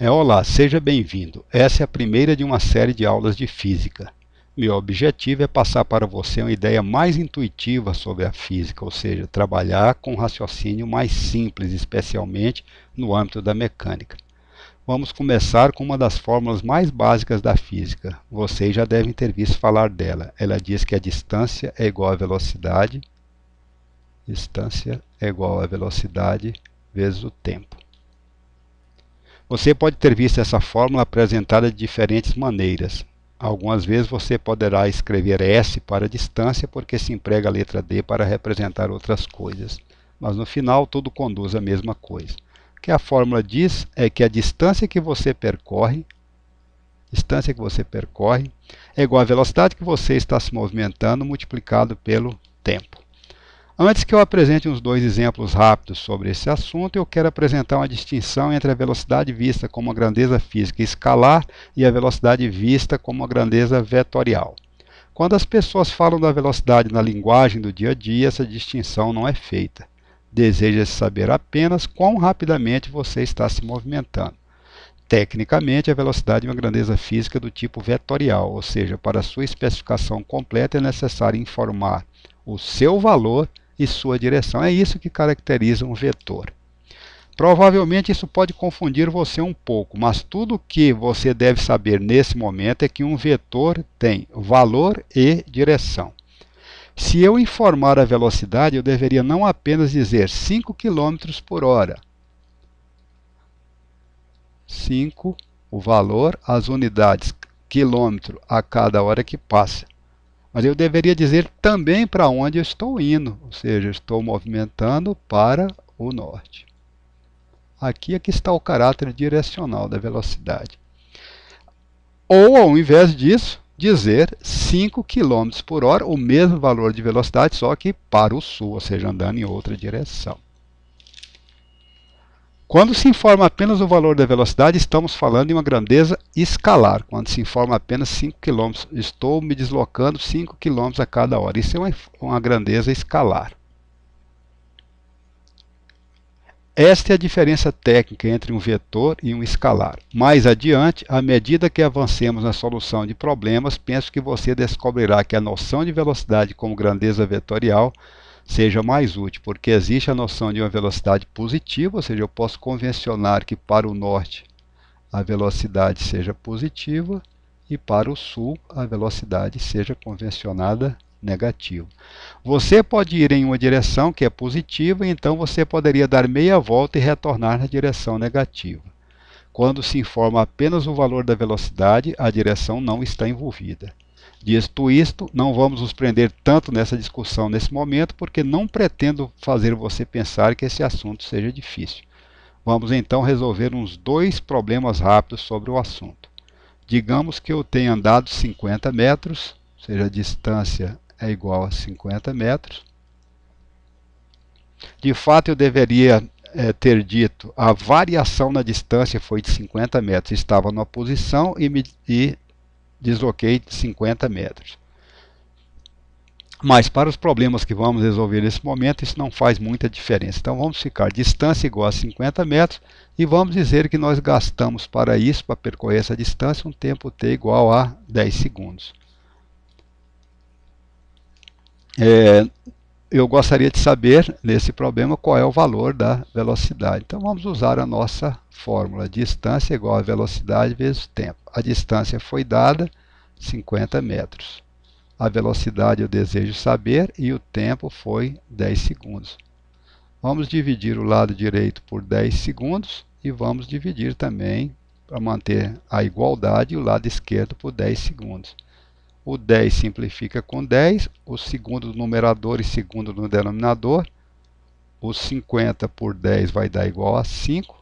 Olá, seja bem-vindo. Essa é a primeira de uma série de aulas de física. Meu objetivo é passar para você uma ideia mais intuitiva sobre a física, ou seja, trabalhar com um raciocínio mais simples, especialmente no âmbito da mecânica. Vamos começar com uma das fórmulas mais básicas da física. Vocês já devem ter visto falar dela. Ela diz que a distância é igual à velocidade. Distância é igual à velocidade vezes o tempo. Você pode ter visto essa fórmula apresentada de diferentes maneiras. Algumas vezes você poderá escrever S para distância porque se emprega a letra D para representar outras coisas. Mas no final tudo conduz à mesma coisa. O que a fórmula diz é que a distância que você percorre é igual à velocidade que você está se movimentando multiplicado pelo tempo. Antes que eu apresente uns dois exemplos rápidos sobre esse assunto, eu quero apresentar uma distinção entre a velocidade vista como uma grandeza física escalar e a velocidade vista como uma grandeza vetorial. Quando as pessoas falam da velocidade na linguagem do dia a dia, essa distinção não é feita. Deseja-se saber apenas quão rapidamente você está se movimentando. Tecnicamente, a velocidade é uma grandeza física do tipo vetorial, ou seja, para sua especificação completa é necessário informar o seu valor e sua direção. É isso que caracteriza um vetor. Provavelmente isso pode confundir você um pouco, mas tudo o que você deve saber nesse momento é que um vetor tem valor e direção. Se eu informar a velocidade, eu deveria não apenas dizer 5 km por hora. 5, o valor, as unidades, quilômetro a cada hora que passa. Mas eu deveria dizer também para onde eu estou indo, ou seja, estou movimentando para o norte. Aqui é que está o caráter direcional da velocidade. Ou, ao invés disso, dizer 5 km por hora, o mesmo valor de velocidade, só que para o sul, ou seja, andando em outra direção. Quando se informa apenas o valor da velocidade, estamos falando em uma grandeza escalar. Quando se informa apenas 5 km, estou me deslocando 5 km a cada hora. Isso é uma grandeza escalar. Esta é a diferença técnica entre um vetor e um escalar. Mais adiante, à medida que avancemos na solução de problemas, penso que você descobrirá que a noção de velocidade como grandeza vetorial seja mais útil, porque existe a noção de uma velocidade positiva, ou seja, eu posso convencionar que para o norte a velocidade seja positiva e para o sul a velocidade seja convencionada negativa. Você pode ir em uma direção que é positiva, então você poderia dar meia volta e retornar na direção negativa. Quando se informa apenas o valor da velocidade, a direção não está envolvida. Dito isto, não vamos nos prender tanto nessa discussão nesse momento, porque não pretendo fazer você pensar que esse assunto seja difícil. Vamos então resolver uns dois problemas rápidos sobre o assunto. Digamos que eu tenha andado 50 metros, ou seja, a distância é igual a 50 metros. De fato, eu deveria ter dito a variação na distância foi de 50 metros. Estava numa posição e desloquei 50 metros. Mas para os problemas que vamos resolver nesse momento, isso não faz muita diferença. Então vamos ficar distância igual a 50 metros e vamos dizer que nós gastamos para isso, para percorrer essa distância, um tempo t igual a 10 segundos. Eu gostaria de saber, nesse problema, qual é o valor da velocidade. Então vamos usar a nossa fórmula. Distância igual a velocidade vezes tempo. A distância foi dada, 50 metros. A velocidade eu desejo saber e o tempo foi 10 segundos. Vamos dividir o lado direito por 10 segundos e vamos dividir também, para manter a igualdade, o lado esquerdo por 10 segundos. O 10 simplifica com 10, o segundo no numerador e segundo no denominador. O 50 por 10 vai dar igual a 5.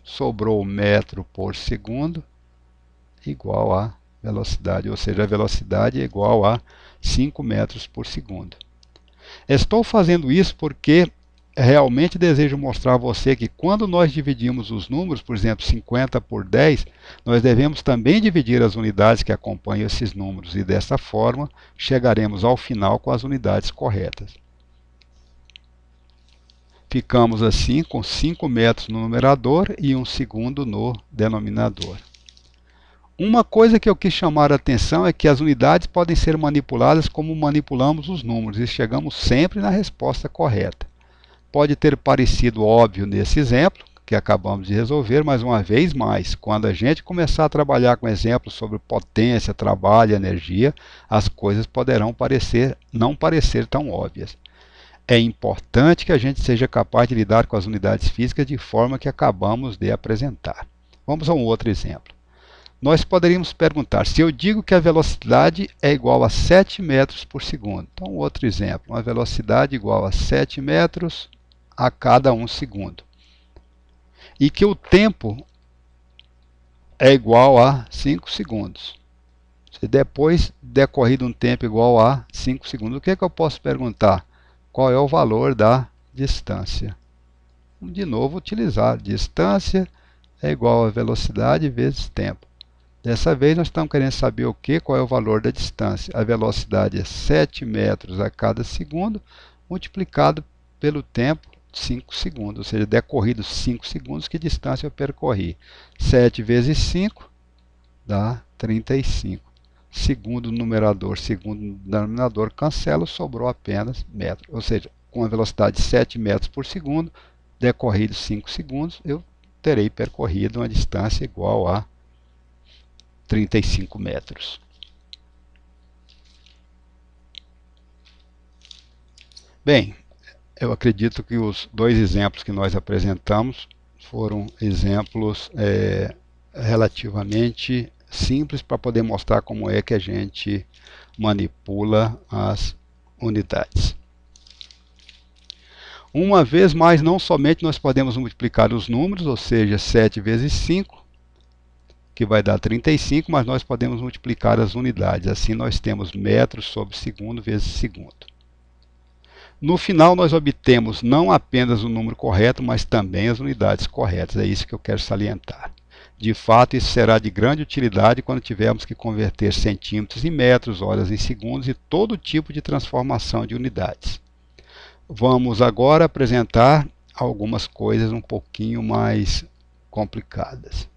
Sobrou metro por segundo igual a velocidade, ou seja, a velocidade é igual a 5 metros por segundo. Estou fazendo isso porque realmente desejo mostrar a você que quando nós dividimos os números, por exemplo, 50 por 10, nós devemos também dividir as unidades que acompanham esses números e dessa forma chegaremos ao final com as unidades corretas. Ficamos assim com 5 metros no numerador e 1 segundo no denominador. Uma coisa que eu quis chamar a atenção é que as unidades podem ser manipuladas como manipulamos os números e chegamos sempre na resposta correta. Pode ter parecido óbvio nesse exemplo que acabamos de resolver, mas uma vez mais, quando a gente começar a trabalhar com exemplos sobre potência, trabalho e energia, as coisas poderão não parecer tão óbvias. É importante que a gente seja capaz de lidar com as unidades físicas de forma que acabamos de apresentar. Vamos a um outro exemplo. Nós poderíamos perguntar, se eu digo que a velocidade é igual a 7 metros por segundo. Então, outro exemplo, uma velocidade igual a 7 metros a cada 1 segundo. E que o tempo é igual a 5 segundos. Se depois decorrido um tempo igual a 5 segundos, o que é que eu posso perguntar? Qual é o valor da distância? Vamos de novo utilizar. Distância é igual a velocidade vezes tempo. Dessa vez nós estamos querendo saber o quê? Qual é o valor da distância? A velocidade é 7 metros a cada segundo, multiplicado pelo tempo, 5 segundos. Ou seja, decorridos 5 segundos, que distância eu percorri? 7 vezes 5 dá 35. Segundo no numerador, segundo no denominador, cancela, sobrou apenas metro. Ou seja, com a velocidade de 7 metros por segundo, decorridos 5 segundos, eu terei percorrido uma distância igual a 35 metros. Bem, eu acredito que os dois exemplos que nós apresentamos foram exemplos relativamente simples para poder mostrar como é que a gente manipula as unidades. Uma vez mais, não somente nós podemos multiplicar os números, ou seja, 7 vezes 5, que vai dar 35, mas nós podemos multiplicar as unidades. Assim nós temos metros sobre segundo vezes segundo. No final nós obtemos não apenas o número correto, mas também as unidades corretas. É isso que eu quero salientar. De fato, isso será de grande utilidade quando tivermos que converter centímetros em metros, horas em segundos e todo tipo de transformação de unidades. Vamos agora apresentar algumas coisas um pouquinho mais complicadas.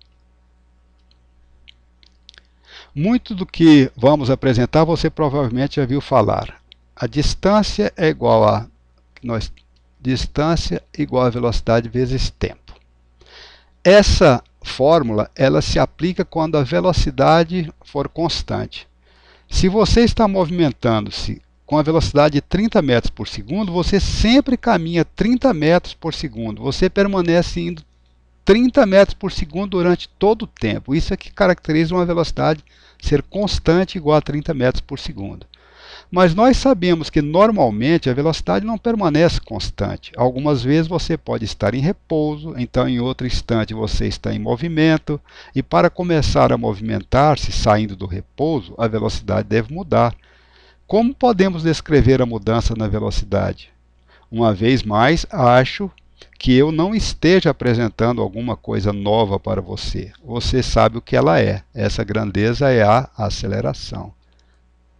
Muito do que vamos apresentar você provavelmente já viu falar. A distância é igual a distância igual a velocidade vezes tempo. Essa fórmula ela se aplica quando a velocidade for constante. Se você está movimentando-se com a velocidade de 30 metros por segundo, você sempre caminha 30 metros por segundo. Você permanece indo 30 metros por segundo durante todo o tempo. Isso é que caracteriza uma velocidade ser constante igual a 30 metros por segundo. Mas nós sabemos que normalmente a velocidade não permanece constante. Algumas vezes você pode estar em repouso, então em outro instante você está em movimento, e para começar a movimentar-se saindo do repouso, a velocidade deve mudar. Como podemos descrever a mudança na velocidade? Uma vez mais, acho que eu não esteja apresentando alguma coisa nova para você. Você sabe o que ela é. Essa grandeza é a aceleração.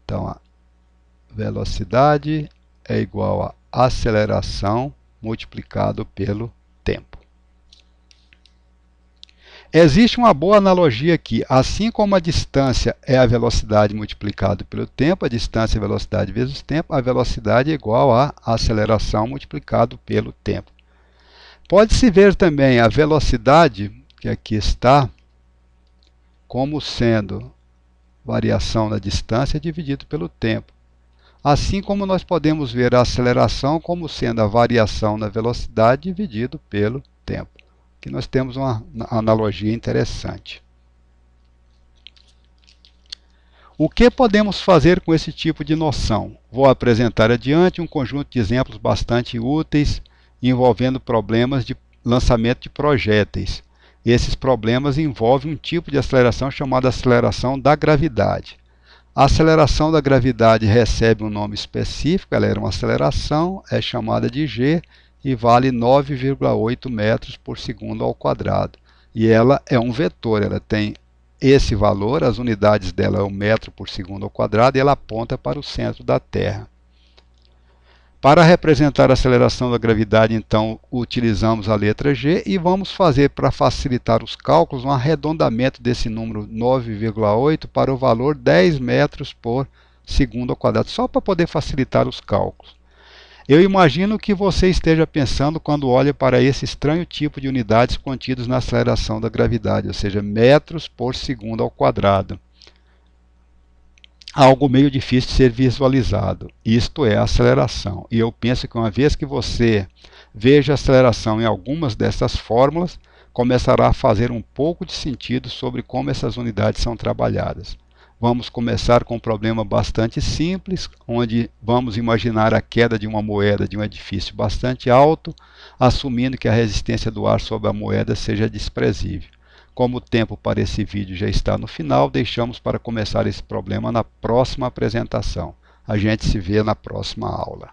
Então, a velocidade é igual a aceleração multiplicado pelo tempo. Existe uma boa analogia aqui. Assim como a distância é a velocidade multiplicado pelo tempo, a distância é a velocidade vezes o tempo, a velocidade é igual a aceleração multiplicado pelo tempo. Pode-se ver também a velocidade, que aqui está, como sendo variação da distância dividido pelo tempo. Assim como nós podemos ver a aceleração como sendo a variação da velocidade dividido pelo tempo. Aqui nós temos uma analogia interessante. O que podemos fazer com esse tipo de noção? Vou apresentar adiante um conjunto de exemplos bastante úteis envolvendo problemas de lançamento de projéteis. Esses problemas envolvem um tipo de aceleração chamada aceleração da gravidade. A aceleração da gravidade recebe um nome específico, ela era uma aceleração, é chamada de g e vale 9,8 metros por segundo ao quadrado. E ela é um vetor, ela tem esse valor, as unidades dela é o metro por segundo ao quadrado e ela aponta para o centro da Terra. Para representar a aceleração da gravidade, então, utilizamos a letra G e vamos fazer, para facilitar os cálculos, um arredondamento desse número 9,8 para o valor 10 metros por segundo ao quadrado, só para poder facilitar os cálculos. Eu imagino que você esteja pensando quando olha para esse estranho tipo de unidades contidos na aceleração da gravidade, ou seja, metros por segundo ao quadrado. Algo meio difícil de ser visualizado. Isto é a aceleração. E eu penso que uma vez que você veja a aceleração em algumas dessas fórmulas, começará a fazer um pouco de sentido sobre como essas unidades são trabalhadas. Vamos começar com um problema bastante simples, onde vamos imaginar a queda de uma moeda de um edifício bastante alto, assumindo que a resistência do ar sobre a moeda seja desprezível. Como o tempo para esse vídeo já está no final, deixamos para começar esse problema na próxima apresentação. A gente se vê na próxima aula.